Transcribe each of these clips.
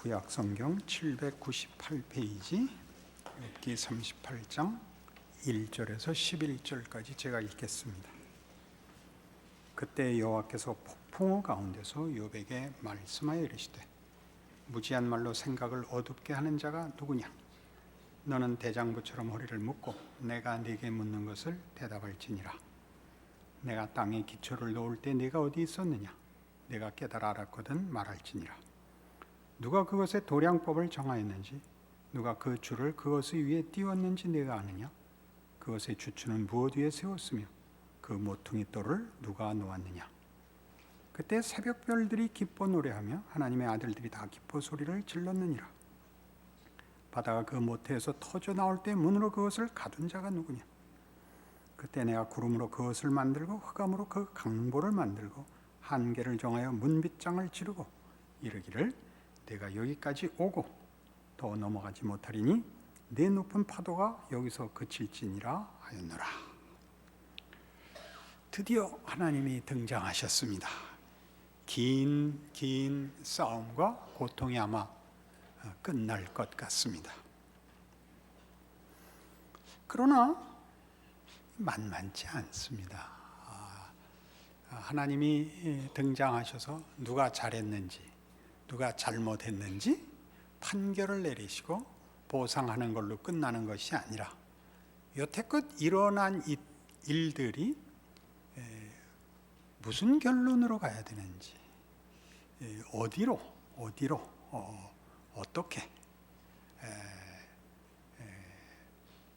구약성경 798페이지 욥기 38장 1절에서 11절까지 제가 읽겠습니다. 그때 여호와께서 폭풍우 가운데서 욥에게 말씀하여 이르시되 무지한 말로 생각을 어둡게 하는 자가 누구냐? 너는 대장부처럼 허리를 묶고 내가 네게 묻는 것을 대답할지니라. 내가 땅에 기초를 놓을 때 네가 어디 있었느냐? 내가 깨달아 알았거든 말할지니라. 누가 그것의 도량법을 정하였는지, 누가 그 줄을 그것 위에 띄웠는지 내가 아느냐? 그것의 주추는 무엇 위에 세웠으며 그 모퉁이 돌을 누가 놓았느냐? 그때 새벽별들이 기뻐 노래하며 하나님의 아들들이 다 기뻐 소리를 질렀느니라. 바다가 그 모태에서 터져 나올 때 문으로 그것을 가둔 자가 누구냐? 그때 내가 구름으로 그것을 만들고 흑암으로 그 강보를 만들고 한계를 정하여 문빗장을 지르고 이르기를 내가 여기까지 오고 더 넘어가지 못하리니 내 높은 파도가 여기서 그칠지니라 하였노라. 드디어 하나님이 등장하셨습니다. 긴 싸움과 고통이 아마 끝날 것 같습니다. 그러나 만만치 않습니다. 하나님이 등장하셔서 누가 잘했는지 누가 잘못했는지 판결을 내리시고 보상하는 걸로 끝나는 것이 아니라 여태껏 일어난 일들이 무슨 결론으로 가야 되는지, 어디로 어떻게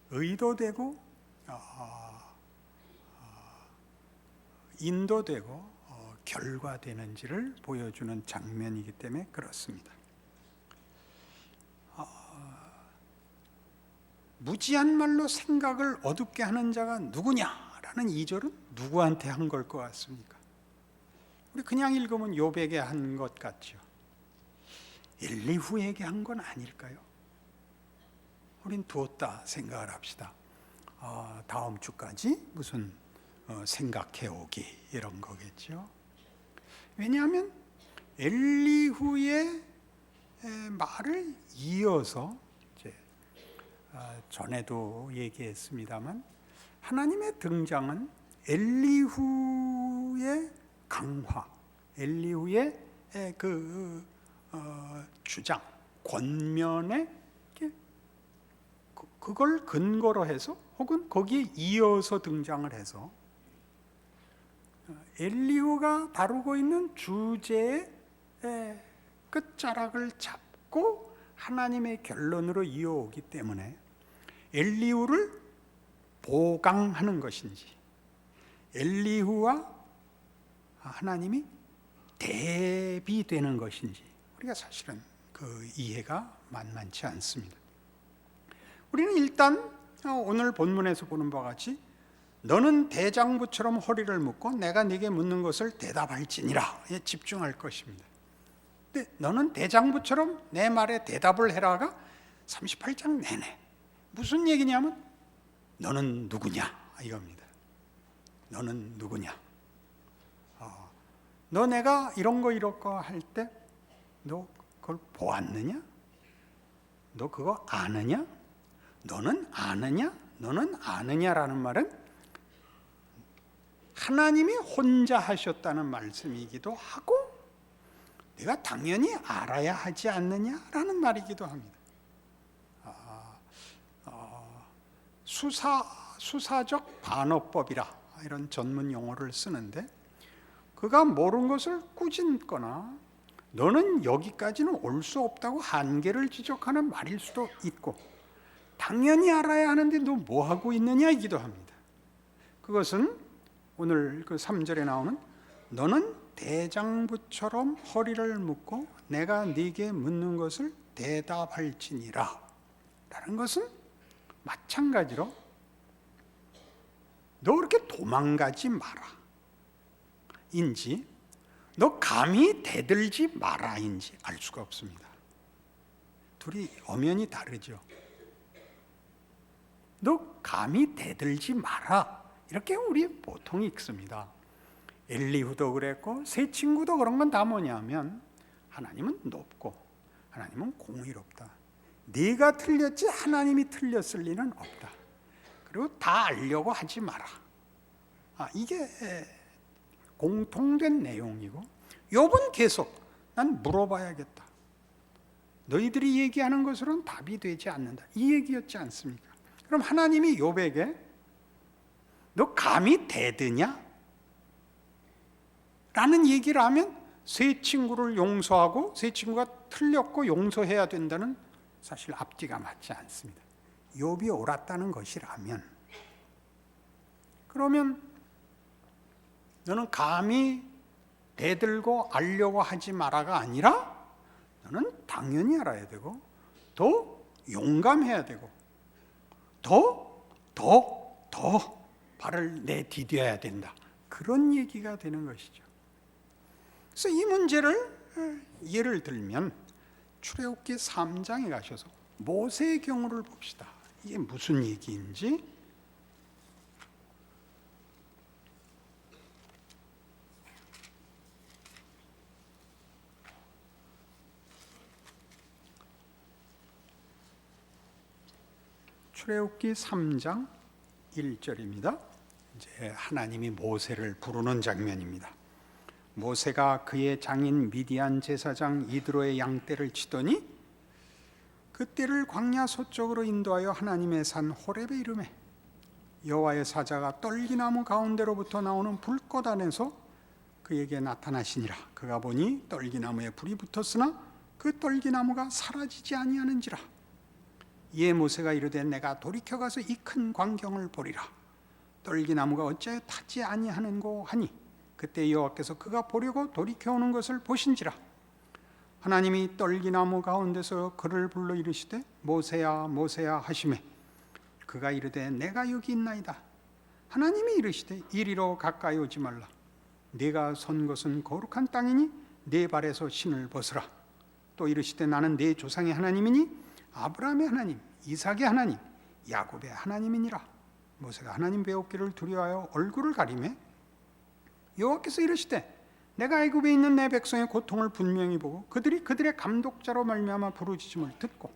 의도되고 인도되고 결과되는지를 보여주는 장면이기 때문에 그렇습니다. 무지한 말로 생각을 어둡게 하는 자가 누구냐라는 2절은 누구한테 한 걸 것 같습니까? 우리 그냥 읽으면 욥에게 한 것 같죠. 엘리후에게 한 건 아닐까요? 우린 두었다 생각을 합시다. 다음 주까지 무슨 생각해오기 이런 거겠죠. 왜냐하면 엘리후의 말을 이어서 전에도 얘기했습니다만 하나님의 등장은 엘리후의 강화, 엘리후의 그 주장, 권면에 그걸 근거로 해서 혹은 거기에 이어서 등장을 해서 엘리후가 다루고 있는 주제의 끝자락을 잡고 하나님의 결론으로 이어오기 때문에 엘리후를 보강하는 것인지 엘리후와 하나님이 대비되는 것인지 우리가 사실은 그 이해가 만만치 않습니다. 우리는 일단 오늘 본문에서 보는 바와 같이 너는 대장부처럼 허리를 묶고 내가 네게 묻는 것을 대답할지니라에 집중할 것입니다. 근데 너는 대장부처럼 내 말에 대답을 해라가 38장 내내 무슨 얘기냐면 너는 누구냐 이겁니다. 너는 누구냐? 너 내가 이런 거 할 때 너 그걸 보았느냐? 너 그거 아느냐? 너는 아느냐? 너는 아느냐라는 말은 하나님이 혼자 하셨다는 말씀이기도 하고 내가 당연히 알아야 하지 않느냐라는 말이기도 합니다. 수사적 반어법이라 이런 전문 용어를 쓰는데 그가 모르는 것을 꾸짖거나 너는 여기까지는 올 수 없다고 한계를 지적하는 말일 수도 있고 당연히 알아야 하는데 너 뭐하고 있느냐이기도 합니다. 그것은 오늘 그 3절에 나오는 너는 대장부처럼 허리를 묶고 내가 네게 묻는 것을 대답할지니라 라는 것은 마찬가지로 너 그렇게 도망가지 마라 인지 너 감히 대들지 마라 인지 알 수가 없습니다. 둘이 엄연히 다르죠. 너 감히 대들지 마라 이렇게 우리 보통 읽습니다. 엘리후도 그랬고 세 친구도 그런 건 다 뭐냐면 하나님은 높고 하나님은 공의롭다. 네가 틀렸지 하나님이 틀렸을 리는 없다. 그리고 다 알려고 하지 마라. 이게 공통된 내용이고, 욥은 계속 난 물어봐야겠다. 너희들이 얘기하는 것으로는 답이 되지 않는다. 이 얘기였지 않습니까? 그럼 하나님이 욥에게 너 감히 대드냐? 라는 얘기를 하면 새 친구를 용서하고 새 친구가 틀렸고 용서해야 된다는 사실 앞뒤가 맞지 않습니다. 욥이 옳았다는 것이라면, 그러면 너는 감히 대들고 알려고 하지 마라가 아니라 너는 당연히 알아야 되고 더 용감해야 되고 더 발을 내디뎌야 된다. 그런 얘기가 되는 것이죠. 그래서 이 문제를 예를 들면 출애굽기 3장에 가셔서 모세의 경우를 봅시다. 이게 무슨 얘기인지. 출애굽기 3장 1절입니다. 이제 하나님이 모세를 부르는 장면입니다. 모세가 그의 장인 미디안 제사장 이드로의 양떼를 치더니 그 떼를 광야 서쪽으로 인도하여 하나님의 산 호렙에 이르매 여호와의 사자가 떨기나무 가운데로부터 나오는 불꽃 안에서 그에게 나타나시니라. 그가 보니 떨기나무에 불이 붙었으나 그 떨기나무가 사라지지 아니하는지라. 이에 모세가 이르되 내가 돌이켜 가서 이 큰 광경을 보리라. 떨기나무가 어찌하여 타지 아니하는고 하니 그때 여호와께서 그가 보려고 돌이켜 오는 것을 보신지라. 하나님이 떨기나무 가운데서 그를 불러 이르시되 모세야 모세야 하시매 그가 이르되 내가 여기 있나이다. 하나님이 이르시되 이리로 가까이 오지 말라. 네가 선 것은 거룩한 땅이니 네 발에서 신을 벗으라. 또 이르시되 나는 네 조상의 하나님이니 아브라함의 하나님 이삭의 하나님 야곱의 하나님이니라. 모세가 하나님 배웠기를 두려워하여 얼굴을 가리매 여호와께서 이르시되 내가 애굽에 있는 내 백성의 고통을 분명히 보고 그들의 감독자로 말미암아 부르짖음을 듣고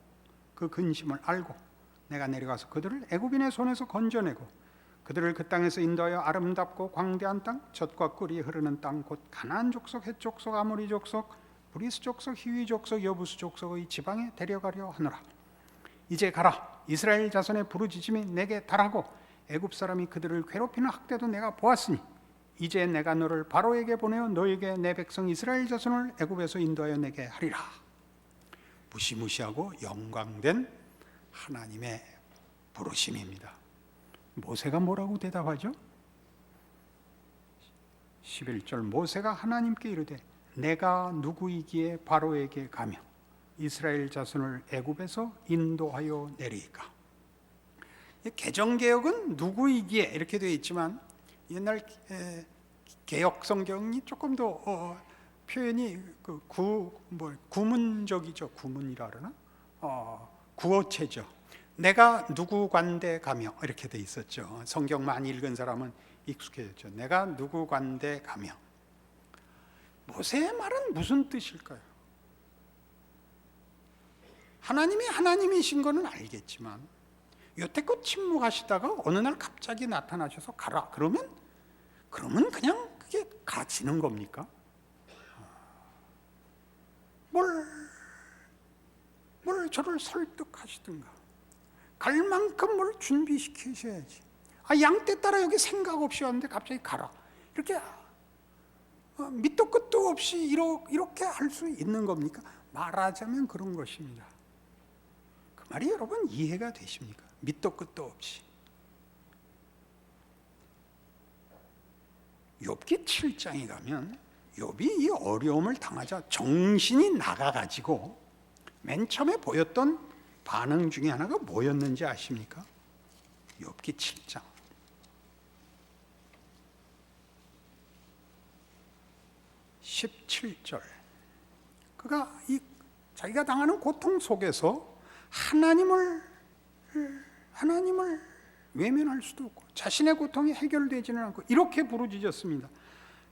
그 근심을 알고 내가 내려가서 그들을 애굽인의 손에서 건져내고 그들을 그 땅에서 인도하여 아름답고 광대한 땅 젖과 꿀이 흐르는 땅 곧 가나안 족속 헷 족속 아모리 족속 브리스 족속 히위 족속 여부스 족속의 지방에 데려가려 하노라. 이제 가라. 이스라엘 자손의 부르짖음이 내게 달하고 애굽 사람이 그들을 괴롭히는 학대도 내가 보았으니 이제 내가 너를 바로에게 보내어 너에게 내 백성 이스라엘 자손을 애굽에서 인도하여 내게 하리라. 무시무시하고 영광된 하나님의 부르심입니다. 모세가 뭐라고 대답하죠? 11절 모세가 하나님께 이르되 내가 누구이기에 바로에게 가며 이스라엘 자손을 애굽에서 인도하여 내리까. 개정개혁은 누구이기에 이렇게 되어 있지만 옛날 개혁 성경이 조금 더 표현이 구문적이죠. 구문이라 그러나 구어체죠. 내가 누구 관대 가며 이렇게 돼 있었죠. 성경 많이 읽은 사람은 익숙해졌죠. 내가 누구 관대 가며. 모세의 말은 무슨 뜻일까요? 하나님이 하나님이신 거는 알겠지만 여태껏 침묵하시다가 어느 날 갑자기 나타나셔서 가라 그러면 그냥 그게 가지는 겁니까? 뭘 저를 설득하시든가 갈 만큼 뭘 준비시키셔야지. 양떼 따라 여기 생각 없이 왔는데 갑자기 가라 이렇게 밑도 끝도 없이 이렇게 할 수 있는 겁니까? 말하자면 그런 것입니다. 그 말이 여러분 이해가 되십니까? 밑도 끝도 없이. 욥기 7장에 가면 욥이 이 어려움을 당하자 정신이 나가가지고 맨 처음에 보였던 반응 중에 하나가 뭐였는지 아십니까? 욥기 7장 17절. 그가 자기가 당하는 고통 속에서 하나님을 외면할 수도 없고 자신의 고통이 해결되지는 않고 이렇게 부르짖었습니다.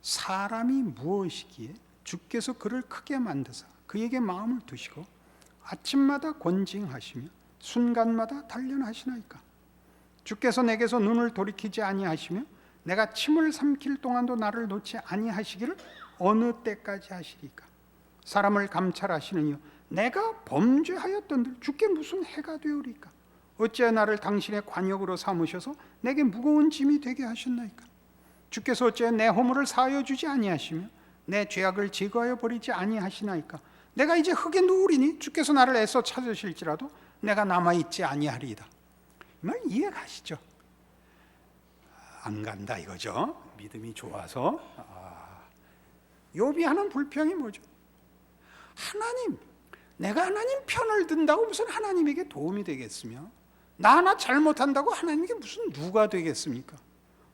사람이 무엇이기에 주께서 그를 크게 만드사 그에게 마음을 두시고 아침마다 권징하시며 순간마다 단련하시나이까? 주께서 내게서 눈을 돌이키지 아니하시며 내가 침을 삼킬 동안도 나를 놓지 아니하시기를 어느 때까지 하시리까? 사람을 감찰하시는 이여 내가 범죄하였던들 주께 무슨 해가 되오리까? 어찌하여 나를 당신의 관역으로 삼으셔서 내게 무거운 짐이 되게 하셨나이까? 주께서 어찌하여 내 허물을 사하여 주지 아니하시며 내 죄악을 제거하여 버리지 아니하시나이까? 내가 이제 흙에 누우리니 주께서 나를 애써 찾으실지라도 내가 남아있지 아니하리이다. 이 말 이해가시죠? 안 간다 이거죠. 믿음이 좋아서. 욥이 하는 불평이 뭐죠? 하나님, 내가 하나님 편을 든다고 무슨 하나님에게 도움이 되겠으며 나 하나 잘못한다고 하나님께 무슨 누가 되겠습니까?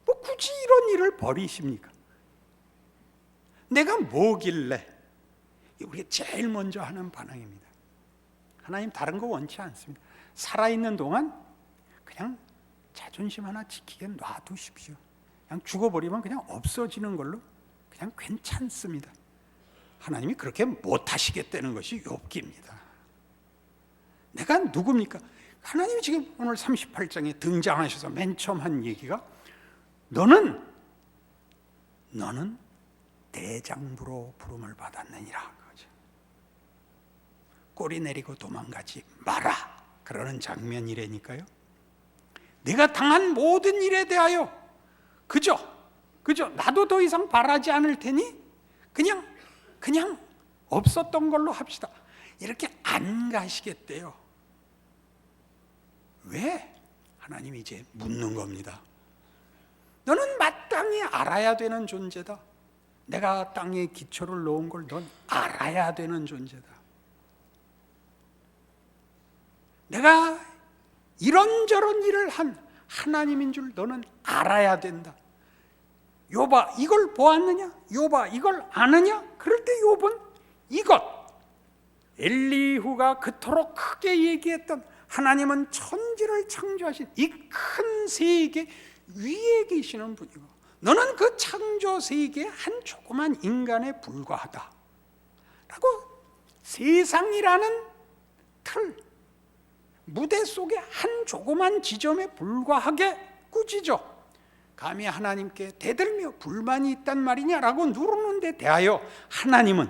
뭐 굳이 이런 일을 벌이십니까? 내가 뭐길래? 우리가 제일 먼저 하는 반응입니다. 하나님 다른 거 원치 않습니다. 살아있는 동안 그냥 자존심 하나 지키게 놔두십시오. 그냥 죽어버리면 그냥 없어지는 걸로 그냥 괜찮습니다. 하나님이 그렇게 못하시겠다는 것이 욥기입니다. 내가 누굽니까? 하나님이 지금 오늘 38장에 등장하셔서 맨 처음 한 얘기가 너는 대장부로 부름을 받았느니라. 꼬리 내리고 도망가지 마라 그러는 장면이라니까요. 내가 당한 모든 일에 대하여 그저 나도 더 이상 바라지 않을 테니 그냥 없었던 걸로 합시다. 이렇게 안 가시겠대요. 왜? 하나님이 이제 묻는 겁니다. 너는 마땅히 알아야 되는 존재다. 내가 땅에 기초를 놓은 걸 넌 알아야 되는 존재다. 내가 이런저런 일을 한 하나님인 줄 너는 알아야 된다. 욥아 이걸 보았느냐? 욥아 이걸 아느냐? 그럴 때 욥은 이것 엘리후가 그토록 크게 얘기했던 하나님은 천지를 창조하신 이 큰 세계 위에 계시는 분이고 너는 그 창조 세계의 한 조그만 인간에 불과하다 라고 세상이라는 틀 무대 속에 한 조그만 지점에 불과하게 꾸짖어 감히 하나님께 대들며 불만이 있단 말이냐라고 누르는 데 대하여 하나님은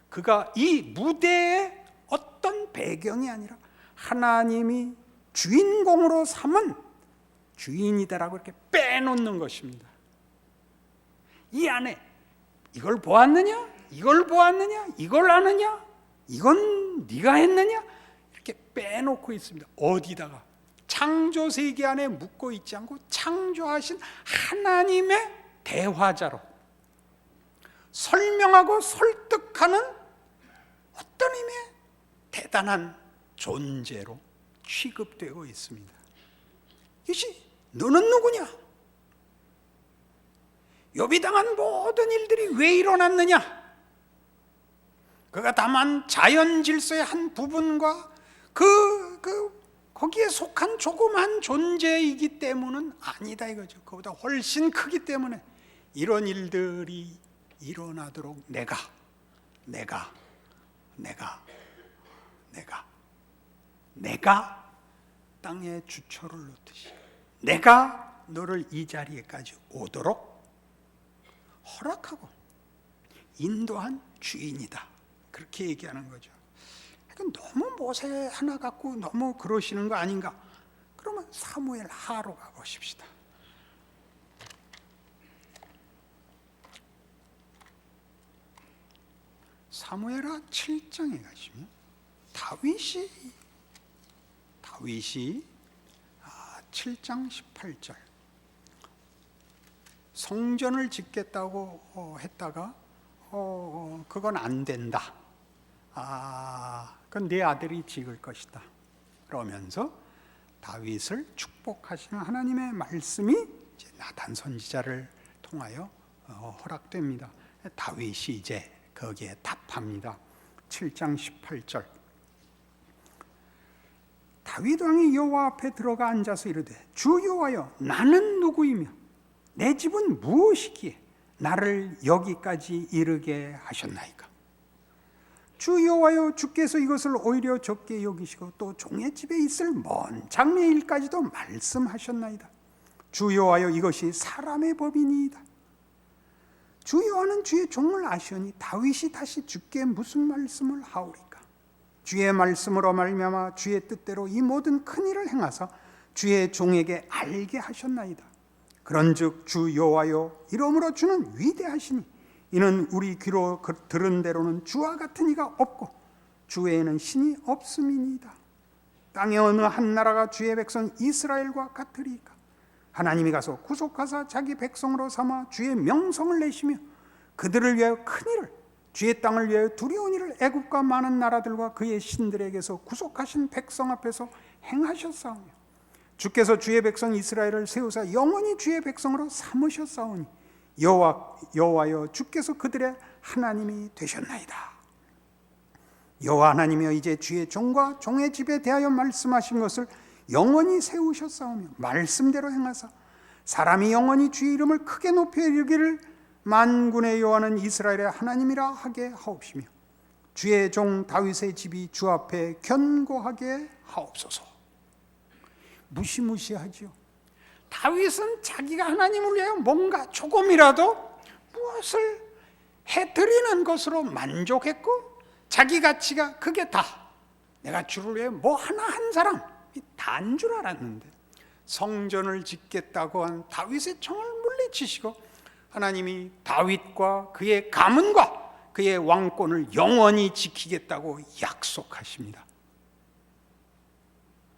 그가 이 무대의 어떤 배경이 아니라 하나님이 주인공으로 삼은 주인이다라고 이렇게 빼놓는 것입니다. 이 안에 이걸 보았느냐? 이걸 보았느냐? 이걸 아느냐? 이건 네가 했느냐? 이렇게 빼놓고 있습니다. 어디다가? 창조 세계 안에 묻고 있지 않고 창조하신 하나님의 대화자로 설명하고 설득하는 어떤 힘의 대단한 존재로 취급되고 있습니다. 이것이 너는 누구냐? 욥이 당한 모든 일들이 왜 일어났느냐? 그가 다만 자연 질서의 한 부분과 거기에 속한 조그만 존재이기 때문은 아니다 이거죠. 그보다 훨씬 크기 때문에 이런 일들이 일어나도록 내가 땅에 주초를 놓듯이 내가 너를 이 자리에까지 오도록 허락하고 인도한 주인이다. 그렇게 얘기하는 거죠. 그러니까 너무 모세 하나 갖고 너무 그러시는 거 아닌가? 그러면 사무엘 하로 가보십시다. 사무엘하 7장에 가시면 다윗이 7장 18절 성전을 짓겠다고 했다가 그건 안 된다. 그건 네 아들이 지을 것이다. 그러면서 다윗을 축복하시는 하나님의 말씀이 이제 나단 선지자를 통하여 허락됩니다. 다윗이 이제 거기에 답합니다. 7장 18절 다윗 왕이 여호와 앞에 들어가 앉아서 이르되 주 여호와여 나는 누구이며 내 집은 무엇이기에 나를 여기까지 이르게 하셨나이까? 주 여호와여, 주께서 이것을 오히려 적게 여기시고 또 종의 집에 있을 먼 장래의 일까지도 말씀하셨나이다. 주 여호와여, 이것이 사람의 법이니이다. 주 여호와는 주의 종을 아시오니 다윗이 다시 주께 무슨 말씀을 하오리까? 주의 말씀으로 말미암아 주의 뜻대로 이 모든 큰 일을 행하사 주의 종에게 알게 하셨나이다. 그런즉 주 여호와여, 이러므로 주는 위대하시니 이는 우리 귀로 들은 대로는 주와 같은 이가 없고 주 외에는 신이 없음이니이다. 땅의 어느 한 나라가 주의 백성 이스라엘과 같으리까? 하나님이 가서 구속하사 자기 백성으로 삼아 주의 명성을 내시며 그들을 위하여 큰 일을, 주의 땅을 위하여 두려운 일을 애굽과 많은 나라들과 그의 신들에게서 구속하신 백성 앞에서 행하셨사오며 주께서 주의 백성 이스라엘을 세우사 영원히 주의 백성으로 삼으셨사오니 여호와여, 주께서 그들의 하나님이 되셨나이다. 여호와 하나님이여, 이제 주의 종과 종의 집에 대하여 말씀하신 것을 영원히 세우셨사오며 말씀대로 행하사 사람이 영원히 주의 이름을 크게 높여 이르기를 만군의 여호와는 이스라엘의 하나님이라 하게 하옵시며 주의 종 다윗의 집이 주 앞에 견고하게 하옵소서. 무시무시하지요. 다윗은 자기가 하나님을 위하여 뭔가 조금이라도 무엇을 해드리는 것으로 만족했고 자기 가치가 그게 다, 내가 주를 위해 뭐 하나 한 사람이 다인 줄 알았는데 성전을 짓겠다고 한 다윗의 청을 물리치시고 하나님이 다윗과 그의 가문과 그의 왕권을 영원히 지키겠다고 약속하십니다.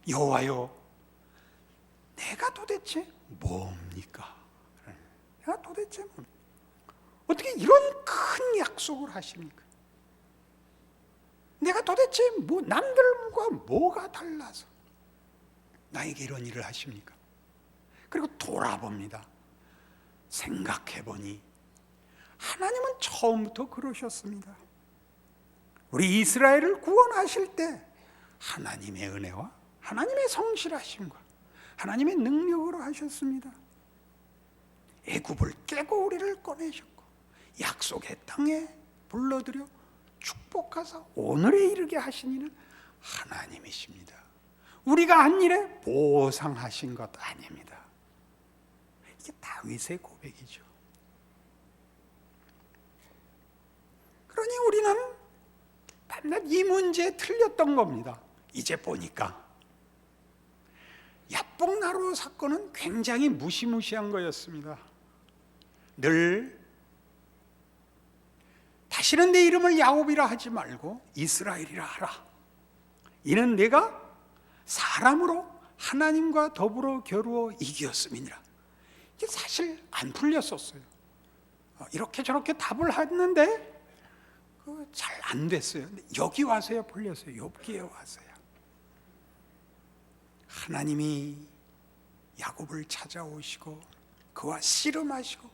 여호와여, 내가 도대체 뭡니까? 내가 도대체 뭡니까? 어떻게 이런 큰 약속을 하십니까? 내가 도대체 남들과 뭐가 달라서 나에게 이런 일을 하십니까? 그리고 돌아봅니다. 생각해보니 하나님은 처음부터 그러셨습니다. 우리 이스라엘을 구원하실 때 하나님의 은혜와 하나님의 성실하심과 하나님의 능력으로 하셨습니다. 애굽을 깨고 우리를 꺼내셨고 약속의 땅에 불러들여 축복하사 오늘에 이르게 하신 이는 하나님이십니다. 우리가 한 일에 보상하신 것 아닙니다. 이게 다윗의 고백이죠. 그러니 우리는 밤낮 이 문제에 틀렸던 겁니다. 이제 보니까 야복나루 사건은 굉장히 무시무시한 거였습니다. 늘 다시는 내 이름을 야곱이라 하지 말고 이스라엘이라 하라. 이는 내가 사람으로 하나님과 더불어 겨루어 이기었음이니라. 이게 사실 안 풀렸었어요. 이렇게 저렇게 답을 했는데 잘 안 됐어요. 여기 와서야 풀렸어요. 욥기에 와서야. 하나님이 야곱을 찾아오시고 그와 씨름하시고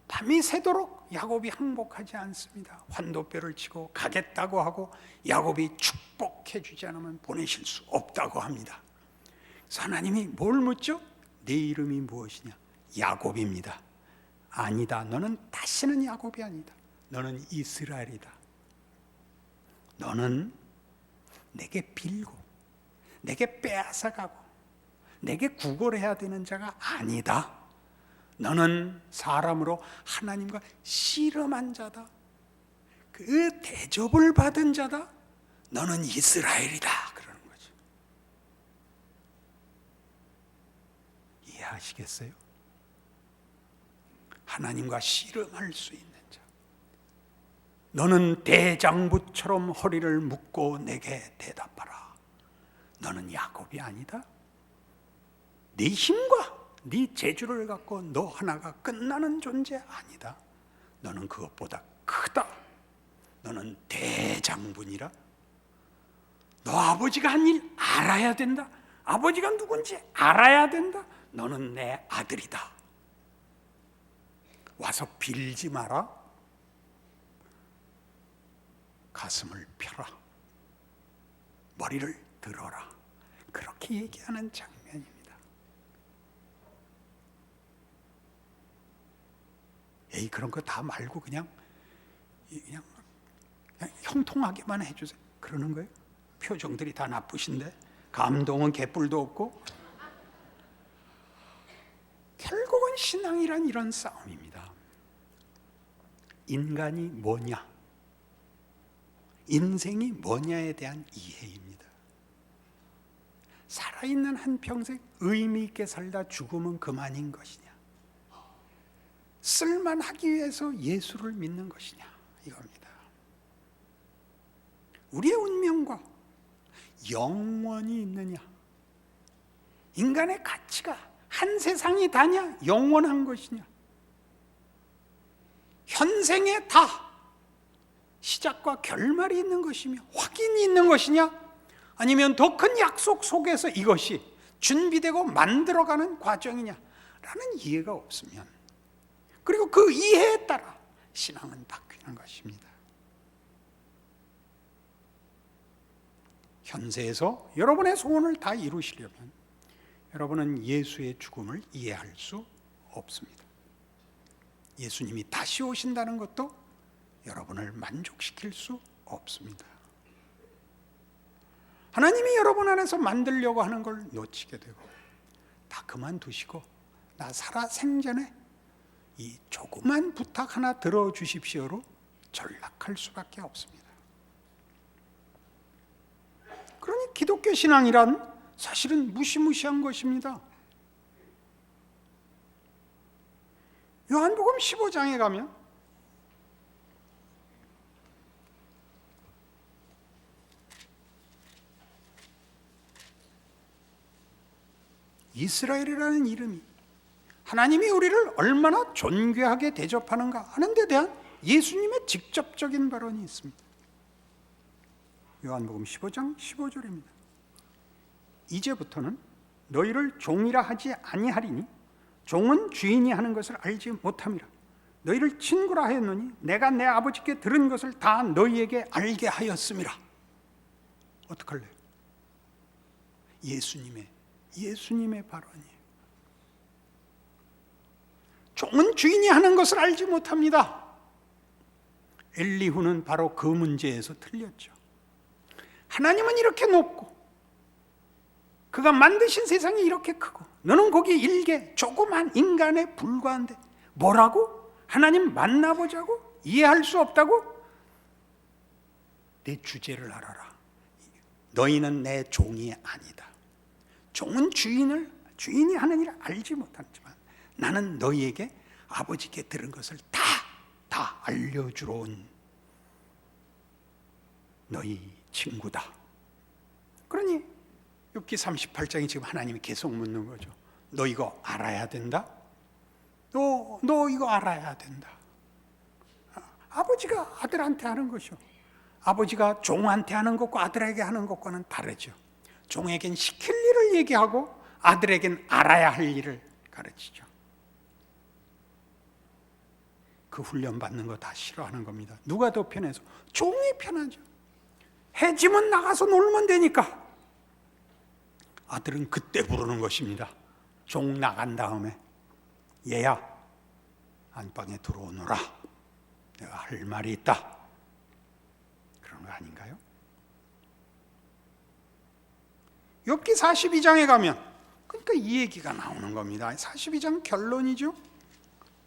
밤이 새도록 야곱이 항복하지 않습니다. 환도뼈를 치고 가겠다고 하고 야곱이 축복해 주지 않으면 보내실 수 없다고 합니다. 그래서 하나님이 뭘 묻죠? 네 이름이 무엇이냐? 야곱입니다. 아니다. 너는 다시는 야곱이 아니다. 너는 이스라엘이다. 너는 내게 빌고 내게 빼앗아가고 내게 구걸해야 되는 자가 아니다. 너는 사람으로 하나님과 씨름한 자다. 그 대접을 받은 자다. 너는 이스라엘이다. 그러는 거죠. 이해하시겠어요? 하나님과 씨름할 수 있는 자. 너는 대장부처럼 허리를 묶고 내게 대답하라. 너는 야곱이 아니다. 네 힘과 네 재주를 갖고 너 하나가 끝나는 존재 아니다. 너는 그것보다 크다. 너는 대장군이라. 너 아버지가 한 일 알아야 된다. 아버지가 누군지 알아야 된다. 너는 내 아들이다. 와서 빌지 마라. 가슴을 펴라. 머리를 들어라. 그렇게 얘기하는 장면입니다. 에이, 그런 거 다 말고 그냥 형통하게만 해주세요. 그러는 거예요. 표정들이 다 나쁘신데 감동은 개뿔도 없고. 결국은 신앙이란 이런 싸움입니다. 인간이 뭐냐, 인생이 뭐냐에 대한 이해입니다. 살아있는 한평생 의미 있게 살다 죽으면 그만인 것이냐, 쓸만하기 위해서 예수를 믿는 것이냐, 이겁니다. 우리의 운명과 영원이 있느냐, 인간의 가치가 한 세상이 다냐, 영원한 것이냐, 현생에 다 시작과 결말이 있는 것이며 확인이 있는 것이냐, 아니면 더 큰 약속 속에서 이것이 준비되고 만들어가는 과정이냐 라는 이해가 없으면, 그리고 그 이해에 따라 신앙은 바뀌는 것입니다. 현세에서 여러분의 소원을 다 이루시려면 여러분은 예수의 죽음을 이해할 수 없습니다. 예수님이 다시 오신다는 것도 여러분을 만족시킬 수 없습니다. 하나님이 여러분 안에서 만들려고 하는 걸 놓치게 되고 다 그만두시고 나 살아 생전에 이 조그만 부탁 하나 들어주십시오로 전락할 수밖에 없습니다. 그러니 기독교 신앙이란 사실은 무시무시한 것입니다. 요한복음 15장에 가면 이스라엘이라는 이름이 하나님이 우리를 얼마나 존귀하게 대접하는가 하는 데 대한 예수님의 직접적인 발언이 있습니다. 요한복음 15장 15절입니다. 이제부터는 너희를 종이라 하지 아니하리니 종은 주인이 하는 것을 알지 못함이라. 너희를 친구라 하였노니 내가 내 아버지께 들은 것을 다 너희에게 알게 하였음이라. 어떡할래요? 예수님의 발언이에요. 종은 주인이 하는 것을 알지 못합니다. 엘리후는 바로 그 문제에서 틀렸죠. 하나님은 이렇게 높고 그가 만드신 세상이 이렇게 크고 너는 거기 일개 조그만 인간에 불과한데 뭐라고? 하나님 만나보자고? 이해할 수 없다고? 내 주제를 알아라. 너희는 내 종이 아니다. 종은 주인이 하는 일을 알지 못하지만 나는 너희에게 아버지께 들은 것을 다 알려주러 온 너희 친구다. 그러니 욥기 38장이 지금 하나님이 계속 묻는 거죠. 너 이거 알아야 된다? 너 이거 알아야 된다. 아버지가 아들한테 하는 것이요, 아버지가 종한테 하는 것과 아들에게 하는 것과는 다르죠. 종에겐 시킬 일을 얘기하고 아들에겐 알아야 할 일을 가르치죠. 그 훈련 받는 거 다 싫어하는 겁니다. 누가 더 편해서? 종이 편하죠. 해지면 나가서 놀면 되니까. 아들은 그때 부르는 것입니다. 종 나간 다음에 얘야 안방에 들어오너라. 내가 할 말이 있다. 그런 거 아닌가요? 욥기 42장에 가면 그러니까 이 얘기가 나오는 겁니다. 42장 결론이죠.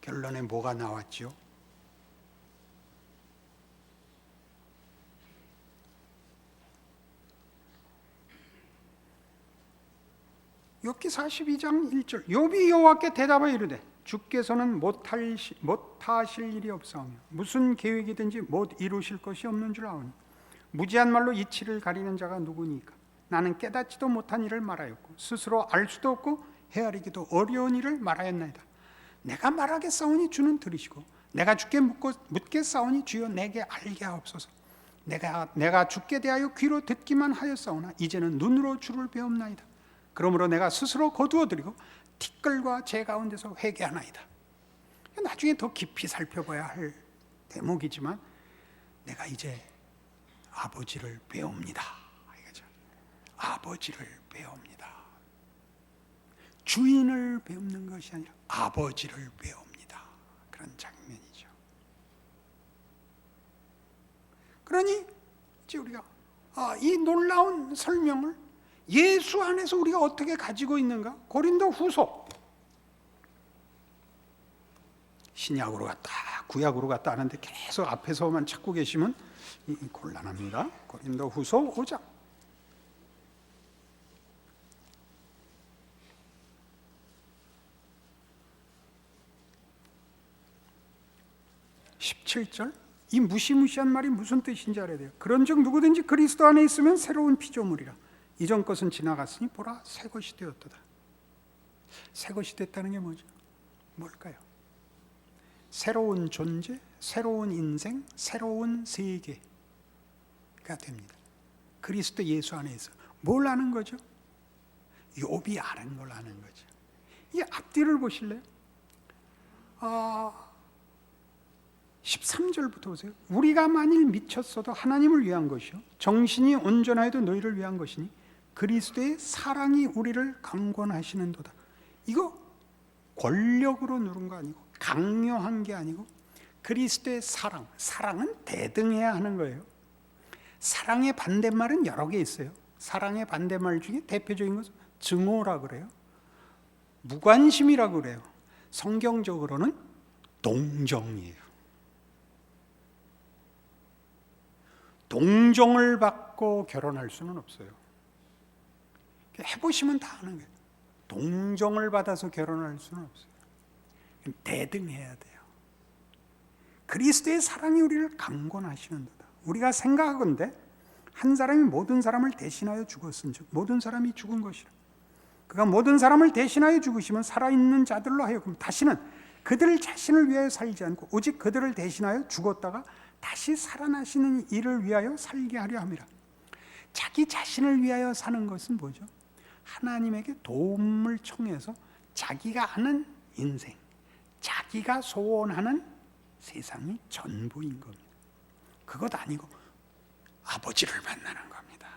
결론에 뭐가 나왔죠? 욥기 42장 1절 욥이 여호와께 대답하여 이르되 주께서는 못하실 일이 없사오며 무슨 계획이든지 못 이루실 것이 없는 줄 아오니 무지한 말로 이치를 가리는 자가 누구니까 나는 깨닫지도 못한 일을 말하였고 스스로 알 수도 없고 헤아리기도 어려운 일을 말하였나이다. 내가 말하겠사오니 주는 들으시고 내가 주께 묻겠사오니 주여 내게 알게 하옵소서. 내가 주께 대하여 귀로 듣기만 하였사오나 이제는 눈으로 주를 배움나이다. 그러므로 내가 스스로 거두어드리고 티끌과 제 가운데서 회개하나이다. 나중에 더 깊이 살펴봐야 할 대목이지만 내가 이제 아버지를 배웁니다. 이거죠. 아버지를 배웁니다. 주인을 배우는 것이 아니라 아버지를 배웁니다. 그런 장면이죠. 그러니 있지 우리가? 이 놀라운 설명을 예수 안에서 우리가 어떻게 가지고 있는가? 고린도 후서 신약으로 갔다 구약으로 갔다 하는데 계속 앞에서만 찾고 계시면 곤란합니다. 고린도 후서 5장 17절, 이 무시무시한 말이 무슨 뜻인지 알아야 돼요. 그런즉 누구든지 그리스도 안에 있으면 새로운 피조물이라. 이전 것은 지나갔으니 보라 새 것이 되었도다. 새 것이 됐다는 게 뭐죠? 뭘까요? 새로운 존재, 새로운 인생, 새로운 세계가 됩니다. 그리스도 예수 안에서 뭘 아는 거죠? 욥이 아는 걸 아는 거죠. 이 앞뒤를 보실래요? 13절부터 보세요. 우리가 만일 미쳤어도 하나님을 위한 것이요 정신이 온전하여도 너희를 위한 것이니 그리스도의 사랑이 우리를 강권하시는도다. 이거 권력으로 누른 거 아니고 강요한 게 아니고 그리스도의 사랑, 사랑은 대등해야 하는 거예요. 사랑의 반대말은 여러 개 있어요. 사랑의 반대말 중에 대표적인 것은 증오라 그래요. 무관심이라 그래요. 성경적으로는 동정이에요. 동정을 받고 결혼할 수는 없어요. 해보시면 다 아는 거예요. 동정을 받아서 결혼할 수는 없어요. 대등해야 돼요. 그리스도의 사랑이 우리를 강권하시는도다. 우리가 생각하건대 한 사람이 모든 사람을 대신하여 죽었은즉 모든 사람이 죽은 것이라. 그가 모든 사람을 대신하여 죽으시면 살아있는 자들로 하여금 다시는 그들 자신을 위하여 살지 않고 오직 그들을 대신하여 죽었다가 다시 살아나시는 이를 위하여 살게 하려 함이라. 자기 자신을 위하여 사는 것은 뭐죠? 하나님에게 도움을 청해서 자기가 아는 인생, 자기가 소원하는 세상이 전부인 겁니다. 그것 아니고 아버지를 만나는 겁니다.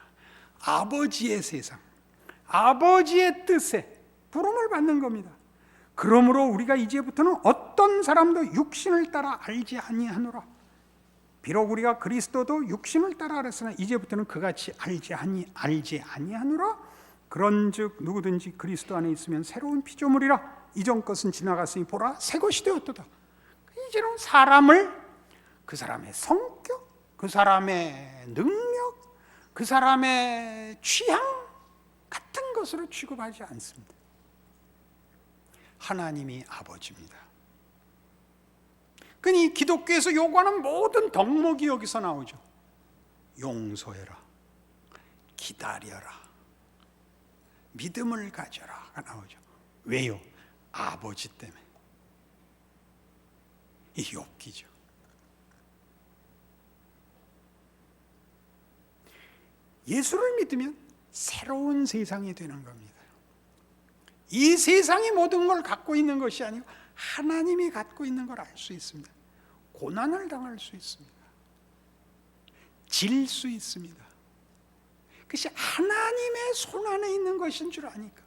아버지의 세상, 아버지의 뜻에 부름을 받는 겁니다. 그러므로 우리가 이제부터는 어떤 사람도 육신을 따라 알지 아니하노라. 비록 우리가 그리스도도 육신을 따라 알았으나 이제부터는 그같이 알지 아니하노라. 그런즉 누구든지 그리스도 안에 있으면 새로운 피조물이라. 이전 것은 지나갔으니 보라 새 것이 되었도다. 이제는 사람을 그 사람의 성격, 그 사람의 능력, 그 사람의 취향 같은 것으로 취급하지 않습니다. 하나님이 아버지입니다. 그러니 기독교에서 요구하는 모든 덕목이 여기서 나오죠. 용서해라, 기다려라, 믿음을 가져라가 나오죠. 왜요? 아버지 때문에. 이 욥기죠. 예수를 믿으면 새로운 세상이 되는 겁니다. 이 세상이 모든 걸 갖고 있는 것이 아니고 하나님이 갖고 있는 걸 알 수 있습니다. 고난을 당할 수 있습니다. 질 수 있습니다. 그것이 하나님의 손 안에 있는 것인 줄 아니까.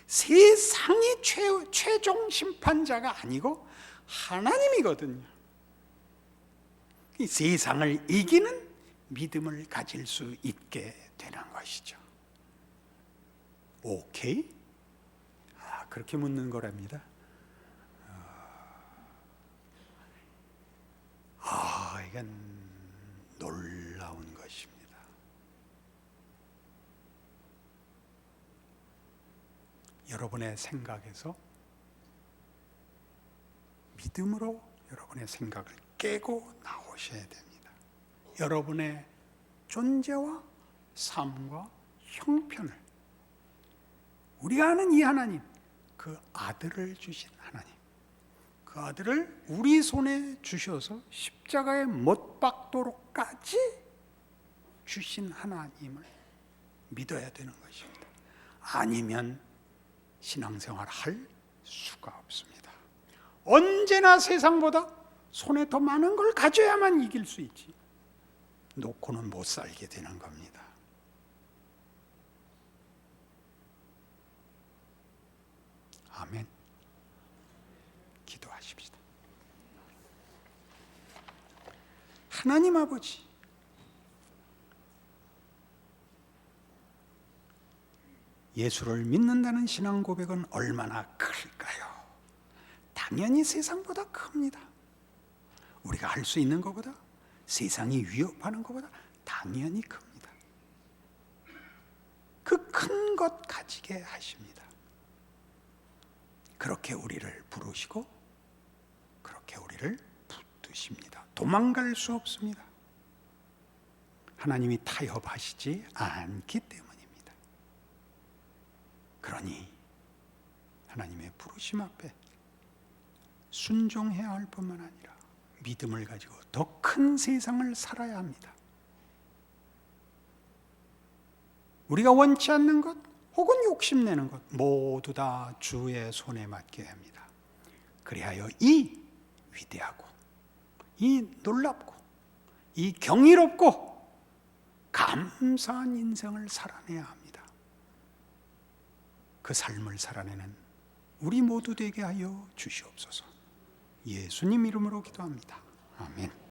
세상이 최종 심판자가 아니고 하나님이거든요. 이 세상을 이기는 믿음을 가질 수 있게 되는 것이죠. 오케이? 그렇게 묻는 거랍니다. 이건 놀라운 것입니다. 여러분의 생각에서 믿음으로 여러분의 생각을 깨고 나오셔야 됩니다. 여러분의 존재와 삶과 형편을 우리가 아는 이 하나님, 그 아들을 주신 하나님, 그 아들을 우리 손에 주셔서 십자가에 못 박도록까지 주신 하나님을 믿어야 되는 것입니다. 아니면 신앙생활 할 수가 없습니다. 언제나 세상보다 손에 더 많은 걸 가져야만 이길 수 있지 놓고는 못 살게 되는 겁니다. 아멘. 기도하십시다. 하나님 아버지, 예수를 믿는다는 신앙 고백은 얼마나 클까요? 당연히 세상보다 큽니다. 우리가 할 수 있는 것보다, 세상이 위협하는 것보다 당연히 큽니다. 그 큰 것 가지게 하십니다. 그렇게 우리를 부르시고 그렇게 우리를 붙드십니다. 도망갈 수 없습니다. 하나님이 타협하시지 않기 때문입니다. 그러니 하나님의 부르심 앞에 순종해야 할 뿐만 아니라 믿음을 가지고 더 큰 세상을 살아야 합니다. 우리가 원치 않는 것 혹은 욕심내는 것 모두 다 주의 손에 맡겨야 합니다. 그리하여 이 위대하고 이 놀랍고 이 경이롭고 감사한 인생을 살아내야 합니다. 그 삶을 살아내는 우리 모두 되게 하여 주시옵소서. 예수님 이름으로 기도합니다. 아멘.